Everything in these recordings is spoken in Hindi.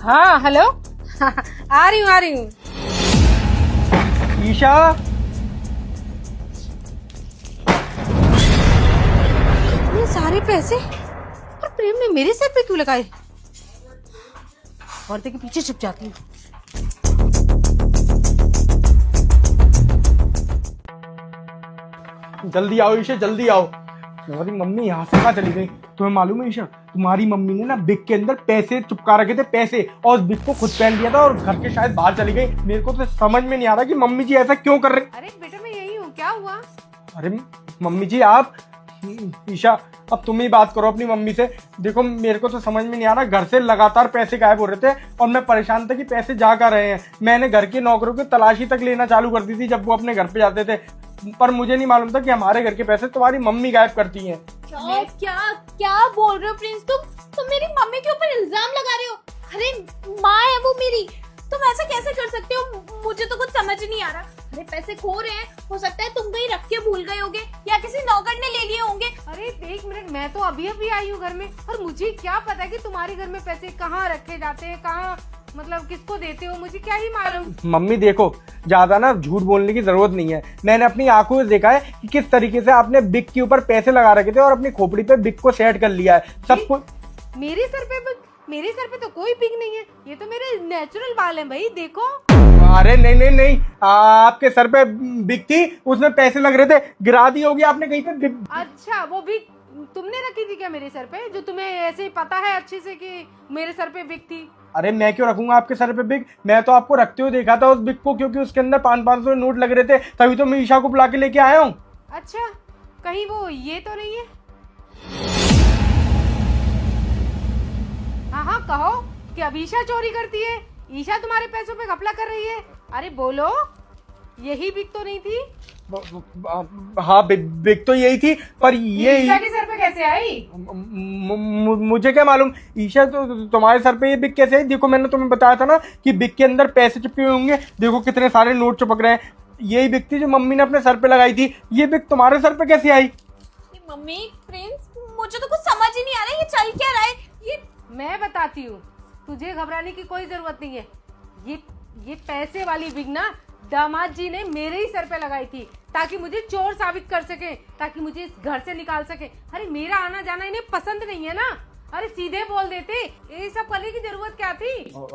हाँ हेलो। आ रही हूँ। ईशा, ये सारे पैसे और प्रेम ने मेरे सर पे क्यों लगाए? पर्दे के पीछे छुप जाती हूँ। जल्दी आओ ईशा, जल्दी आओ। तुम्हारी मम्मी यहाँ से कहाँ चली गई? तुम्हें मालूम है ईशा, तुम्हारी मम्मी ने ना बिग के अंदर पैसे चुपका रखे थे, पैसे, और बिग को खुद पहन लिया था और घर के शायद बाहर चली गई। मेरे को तो समझ में नहीं आ रहा कि मम्मी जी ऐसा क्यों कर रही। अरे बेटा मैं यही हूँ, क्या हुआ? अरे मम्मी जी आप, ईशा अब तुम ही बात करो अपनी मम्मी से। देखो मेरे को तो समझ में नहीं आ रहा, घर से लगातार पैसे गायब हो रहे थे और मैं परेशान था कि पैसे जा कर रहे हैं। मैंने घर के नौकरों की तलाशी तक लेना चालू कर दी थी जब वो अपने घर पे जाते थे, पर मुझे नहीं मालूम था कि हमारे घर के पैसे तुम्हारी मम्मी गायब करती हैं। क्या बोल रहे हो प्रिंस? तुम मेरी मम्मी के ऊपर इल्जाम लगा रहे हो? अरे माँ है वो मेरी, तुम ऐसा कैसे कर सकते हो? मुझे तो कुछ समझ नहीं आ रहा। अरे पैसे खो रहे हैं, हो सकता है तुम कहीं रख के भूल गए होगे या किसी नौकर ने ले लिए होंगे। अरे एक मिनट, मैं तो अभी आई हूँ घर में और मुझे क्या पता कि तुम्हारे घर में पैसे कहाँ रखे जाते हैं, कहाँ मतलब किसको देते हो, मुझे क्या ही मालूम। मम्मी देखो, ज्यादा ना झूठ बोलने की जरूरत नहीं है। मैंने अपनी आंखों से देखा है कि किस तरीके से आपने बिग के ऊपर पैसे लगा रखे थे और अपनी खोपड़ी पे बिग को सेट कर लिया है सब कुछ। मेरे सर पे तो कोई बिग नहीं है, ये तो मेरे नेचुरल बाल हैं भाई, देखो। अरे नहीं, आपके सर पे बिग थी, उसमें पैसे लग रहे थे, गिरा दी होगी आपने कहीं पे बिग। अच्छा वो बिग तुमने रखी थी क्या मेरे सर पे, जो तुम्हें ऐसे ही पता है अच्छे से कि मेरे सर पे बिग थी? अरे मैं क्यों रखूंगा आपके सर पे बिग? मैं तो आपको रखते हुए देखा था उस बिग को, क्योंकि उसके अंदर 500 नोट लग रहे थे, तभी तो मैं ईशा को बुला के लेके आया हूँ। अच्छा कहीं वो ये तो नहीं है? हाँ कहो कि अब ईशा चोरी करती है, ईशा तुम्हारे पैसों पे घपला कर रही है। अरे बोलो, यही बिग तो नहीं थी? हाँ बिग तो यही थी, पर ये ईशा के सर पे कैसे आई? मुझे क्या मालूम। ईशा तो तुम्हारे सर पे ये बिग कैसे है? देखो मैंने तुम्हें बताया था ना कि बिग के अंदर पैसे चिपके हुए होंगे, देखो कितने सारे नोट चिपक रहे हैं। यही बिग थी जो मम्मी ने अपने सर पे लगाई थी। ये बिग तुम्हारे सर पे कैसे आई? मम्मी प्रिंस, मुझे तो कुछ समझ ही नहीं आ रहा है, ये चल क्या रहा है? ये मैं बताती हूँ, तुझे घबराने की कोई जरूरत नहीं है। ये पैसे वाली बिग ना दामाद जी ने मेरे ही सर पे लगाई थी, ताकि मुझे चोर साबित कर सके, ताकि मुझे इस घर से निकाल सके। अरे मेरा आना जाना इन्हें पसंद नहीं है ना, अरे सीधे बोल देते, ये सब करने की जरूरत क्या थी?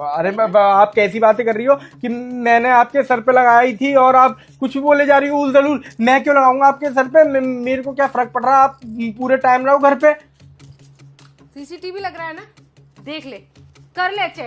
अरे आप कैसी बातें कर रही हो कि मैंने आपके सर पे लगाई थी और आप कुछ भी बोले जा रही हो उल दलूल। मैं क्यों लगाऊंगा आपके सर पे? मेरे को क्या फर्क पड़ रहा है? आप पूरे टाइम रहो घर पे। सीसीटीवी लग रहा है ना, देख ले, कर ले चेक।